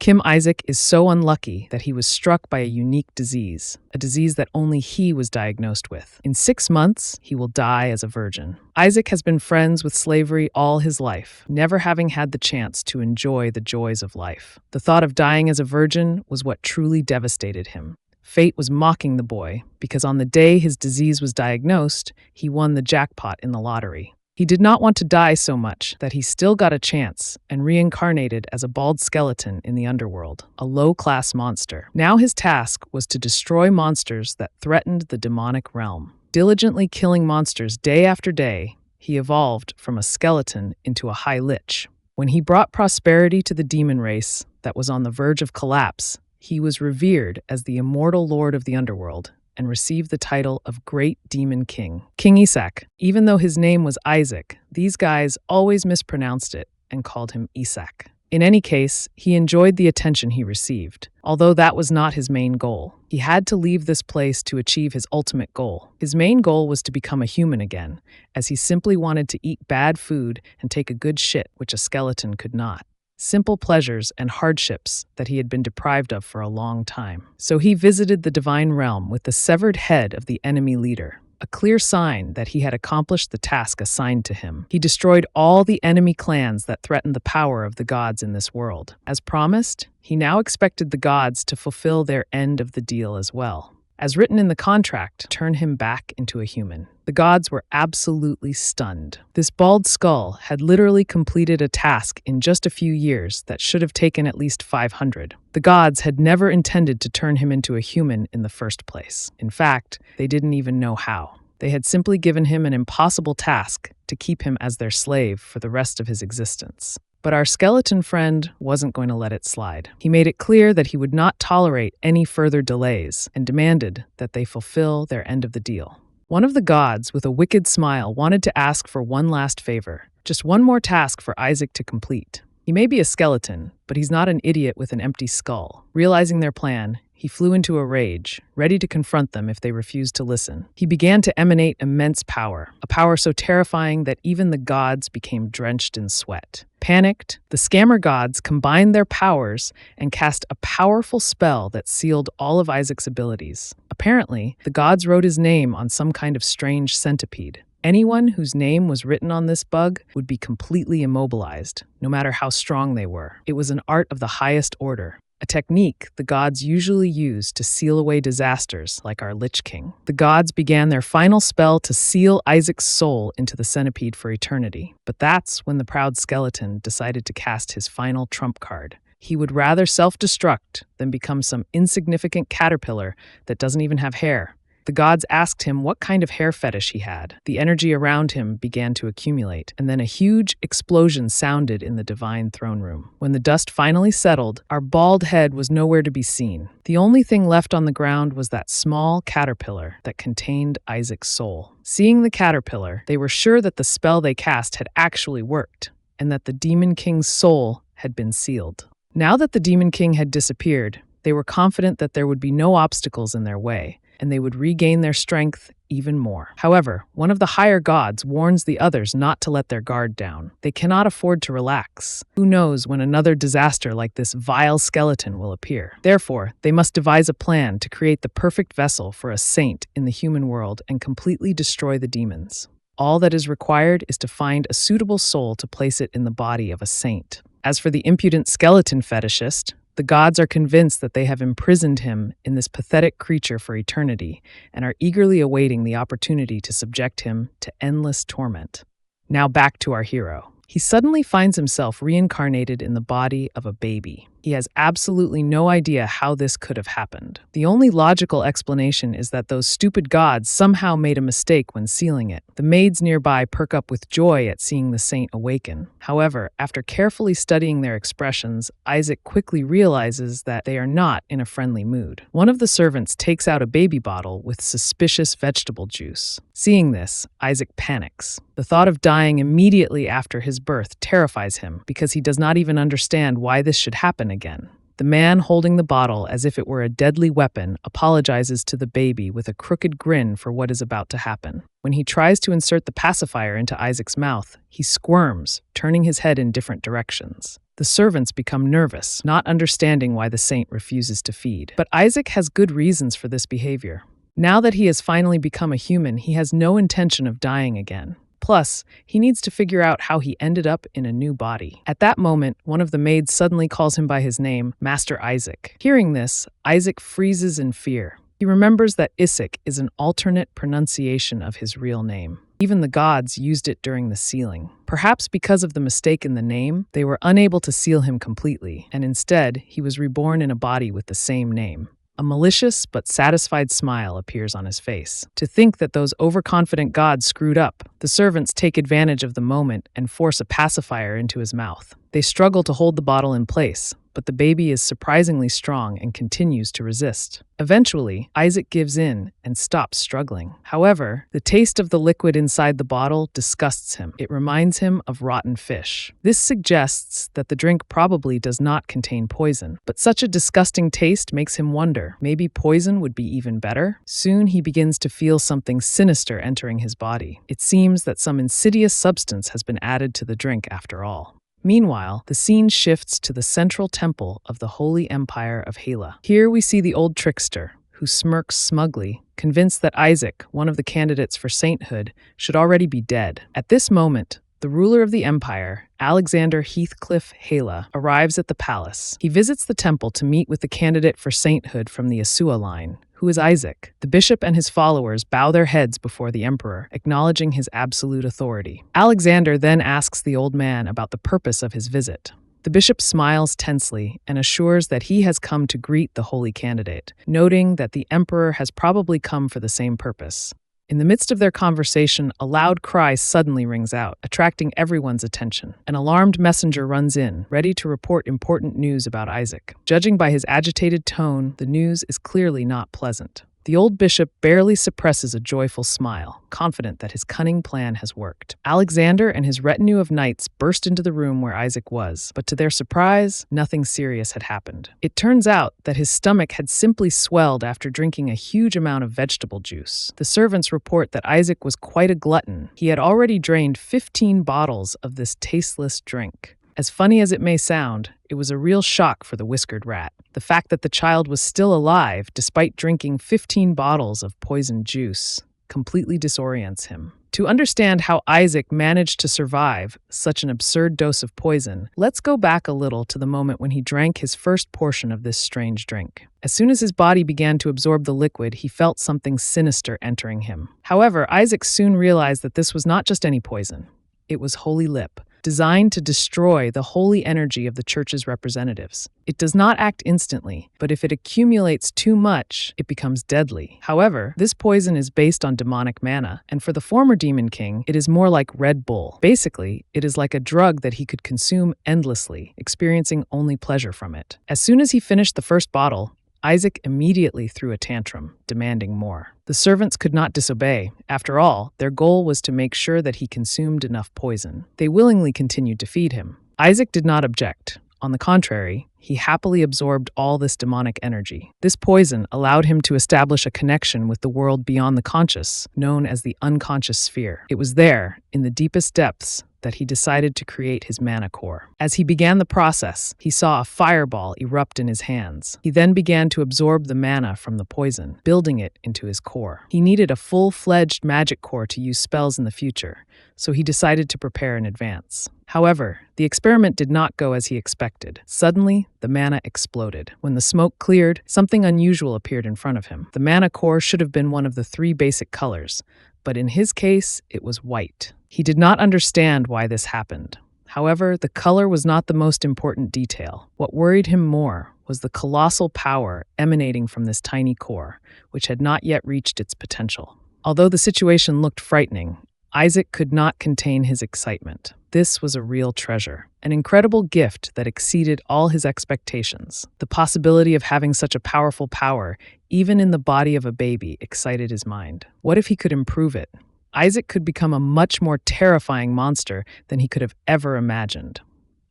Kim Isaac is so unlucky that he was struck by a unique disease, a disease that only he was diagnosed with. In 6 months, he will die as a virgin. Isaac has been friends with slavery all his life, never having had the chance to enjoy the joys of life. The thought of dying as a virgin was what truly devastated him. Fate was mocking the boy because on the day his disease was diagnosed, he won the jackpot in the lottery. He did not want to die so much that he still got a chance and reincarnated as a bald skeleton in the Underworld, a low-class monster. Now his task was to destroy monsters that threatened the demonic realm. Diligently killing monsters day after day, he evolved from a skeleton into a High Lich. When he brought prosperity to the demon race that was on the verge of collapse, he was revered as the immortal lord of the Underworld and received the title of Great Demon King. King Issak. Even though his name was Isaac, these guys always mispronounced it and called him Issak. In any case, he enjoyed the attention he received, although that was not his main goal. He had to leave this place to achieve his ultimate goal. His main goal was to become a human again, as he simply wanted to eat bad food and take a good shit, which a skeleton could not. Simple pleasures and hardships that he had been deprived of for a long time. So he visited the divine realm with the severed head of the enemy leader, a clear sign that he had accomplished the task assigned to him. He destroyed all the enemy clans that threatened the power of the gods in this world. As promised, he now expected the gods to fulfill their end of the deal as well. As written in the contract, turn him back into a human. The gods were absolutely stunned. This bald skull had literally completed a task in just a few years that should have taken at least 500. The gods had never intended to turn him into a human in the first place. In fact, they didn't even know how. They had simply given him an impossible task to keep him as their slave for the rest of his existence. But our skeleton friend wasn't going to let it slide. He made it clear that he would not tolerate any further delays and demanded that they fulfill their end of the deal. One of the gods, with a wicked smile, wanted to ask for one last favor, just one more task for Isaac to complete. He may be a skeleton, but he's not an idiot with an empty skull. Realizing their plan, he flew into a rage, ready to confront them if they refused to listen. He began to emanate immense power, a power so terrifying that even the gods became drenched in sweat. Panicked, the scammer gods combined their powers and cast a powerful spell that sealed all of Isaac's abilities. Apparently, the gods wrote his name on some kind of strange centipede. Anyone whose name was written on this bug would be completely immobilized, no matter how strong they were. It was an art of the highest order, a technique the gods usually use to seal away disasters like our Lich King. The gods began their final spell to seal Isaac's soul into the centipede for eternity. But that's when the proud skeleton decided to cast his final trump card. He would rather self-destruct than become some insignificant caterpillar that doesn't even have hair. The gods asked him what kind of hair fetish he had. The energy around him began to accumulate, and then a huge explosion sounded in the divine throne room. When the dust finally settled, our bald head was nowhere to be seen. The only thing left on the ground was that small caterpillar that contained Isaac's soul. Seeing the caterpillar, they were sure that the spell they cast had actually worked, and that the Demon King's soul had been sealed. Now that the Demon King had disappeared, they were confident that there would be no obstacles in their way, and they would regain their strength even more. However, one of the higher gods warns the others not to let their guard down. They cannot afford to relax. Who knows when another disaster like this vile skeleton will appear? Therefore, they must devise a plan to create the perfect vessel for a saint in the human world and completely destroy the demons. All that is required is to find a suitable soul to place it in the body of a saint. As for the impudent skeleton fetishist, the gods are convinced that they have imprisoned him in this pathetic creature for eternity and are eagerly awaiting the opportunity to subject him to endless torment. Now back to our hero. He suddenly finds himself reincarnated in the body of a baby. He has absolutely no idea how this could have happened. The only logical explanation is that those stupid gods somehow made a mistake when sealing it. The maids nearby perk up with joy at seeing the saint awaken. However, after carefully studying their expressions, Isaac quickly realizes that they are not in a friendly mood. One of the servants takes out a baby bottle with suspicious vegetable juice. Seeing this, Isaac panics. The thought of dying immediately after his birth terrifies him because he does not even understand why this should happen again. The man holding the bottle as if it were a deadly weapon apologizes to the baby with a crooked grin for what is about to happen. When he tries to insert the pacifier into Isaac's mouth, he squirms, turning his head in different directions. The servants become nervous, not understanding why the saint refuses to feed. But Issak has good reasons for this behavior. Now that he has finally become a human, he has no intention of dying again. Plus, he needs to figure out how he ended up in a new body. At that moment, one of the maids suddenly calls him by his name, Master Issak. Hearing this, Issak freezes in fear. He remembers that Issak is an alternate pronunciation of his real name. Even the gods used it during the sealing. Perhaps because of the mistake in the name, they were unable to seal him completely, and instead, he was reborn in a body with the same name. A malicious but satisfied smile appears on his face. To think that those overconfident gods screwed up, the servants take advantage of the moment and force a pacifier into his mouth. They struggle to hold the bottle in place, but the baby is surprisingly strong and continues to resist. Eventually, Issak gives in and stops struggling. However, the taste of the liquid inside the bottle disgusts him. It reminds him of rotten fish. This suggests that the drink probably does not contain poison, but such a disgusting taste makes him wonder, maybe poison would be even better? Soon he begins to feel something sinister entering his body. It seems that some insidious substance has been added to the drink after all. Meanwhile, the scene shifts to the central temple of the Holy Empire of Hela. Here we see the old trickster, who smirks smugly, convinced that Issak, one of the candidates for sainthood, should already be dead. At this moment, the ruler of the empire, Alexander Heathcliff Hela, arrives at the palace. He visits the temple to meet with the candidate for sainthood from the Asua line, who is Issak. The bishop and his followers bow their heads before the emperor, acknowledging his absolute authority. Alexander then asks the old man about the purpose of his visit. The bishop smiles tensely and assures that he has come to greet the holy candidate, noting that the emperor has probably come for the same purpose. In the midst of their conversation, a loud cry suddenly rings out, attracting everyone's attention. An alarmed messenger runs in, ready to report important news about Issak. Judging by his agitated tone, the news is clearly not pleasant. The old bishop barely suppresses a joyful smile, confident that his cunning plan has worked. Alexander and his retinue of knights burst into the room where Issak was, but to their surprise, nothing serious had happened. It turns out that his stomach had simply swelled after drinking a huge amount of vegetable juice. The servants report that Issak was quite a glutton. He had already drained 15 bottles of this tasteless drink. As funny as it may sound, it was a real shock for the whiskered rat. The fact that the child was still alive, despite drinking 15 bottles of poisoned juice, completely disorients him. To understand how Issak managed to survive such an absurd dose of poison, let's go back a little to the moment when he drank his first portion of this strange drink. As soon as his body began to absorb the liquid, he felt something sinister entering him. However, Issak soon realized that this was not just any poison. It was Holy Lip, designed to destroy the holy energy of the church's representatives. It does not act instantly, but if it accumulates too much, it becomes deadly. However, this poison is based on demonic mana, and for the former Demon King, it is more like Red Bull. Basically, it is like a drug that he could consume endlessly, experiencing only pleasure from it. As soon as he finished the first bottle, Issak immediately threw a tantrum, demanding more. The servants could not disobey. After all, their goal was to make sure that he consumed enough poison. They willingly continued to feed him. Issak did not object. On the contrary, he happily absorbed all this demonic energy. This poison allowed him to establish a connection with the world beyond the conscious, known as the unconscious sphere. It was there, in the deepest depths, that he decided to create his mana core. As he began the process, he saw a fireball erupt in his hands. He then began to absorb the mana from the poison, building it into his core. He needed a full-fledged magic core to use spells in the future, so he decided to prepare in advance. However, the experiment did not go as he expected. Suddenly, the mana exploded. When the smoke cleared, something unusual appeared in front of him. The mana core should have been one of the 3 basic colors, but in his case, it was white. He did not understand why this happened. However, the color was not the most important detail. What worried him more was the colossal power emanating from this tiny core, which had not yet reached its potential. Although the situation looked frightening, Issak could not contain his excitement. This was a real treasure, an incredible gift that exceeded all his expectations. The possibility of having such a powerful power, even in the body of a baby, excited his mind. What if he could improve it? Issak could become a much more terrifying monster than he could have ever imagined.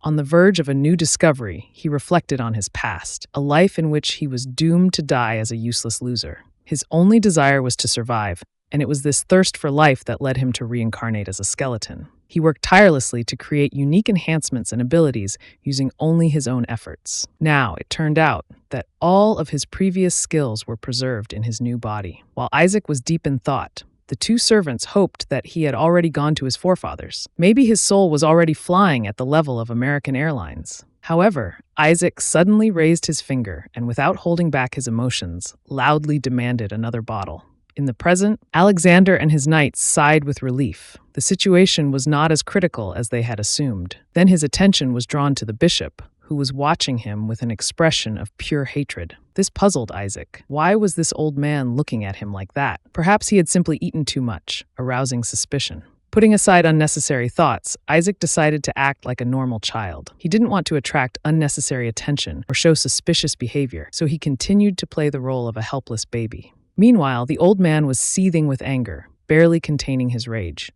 On the verge of a new discovery, he reflected on his past, a life in which he was doomed to die as a useless loser. His only desire was to survive, and it was this thirst for life that led him to reincarnate as a skeleton. He worked tirelessly to create unique enhancements and abilities using only his own efforts. Now, it turned out that all of his previous skills were preserved in his new body. While Isaac was deep in thought, the two servants hoped that he had already gone to his forefathers. Maybe his soul was already flying at the level of American Airlines. However, Isaac suddenly raised his finger and, without holding back his emotions, loudly demanded another bottle. In the present, Alexander and his knights sighed with relief. The situation was not as critical as they had assumed. Then his attention was drawn to the bishop, who was watching him with an expression of pure hatred. This puzzled Isaac. Why was this old man looking at him like that? Perhaps he had simply eaten too much, arousing suspicion. Putting aside unnecessary thoughts, Isaac decided to act like a normal child. He didn't want to attract unnecessary attention or show suspicious behavior, so he continued to play the role of a helpless baby. Meanwhile, the old man was seething with anger, barely containing his rage.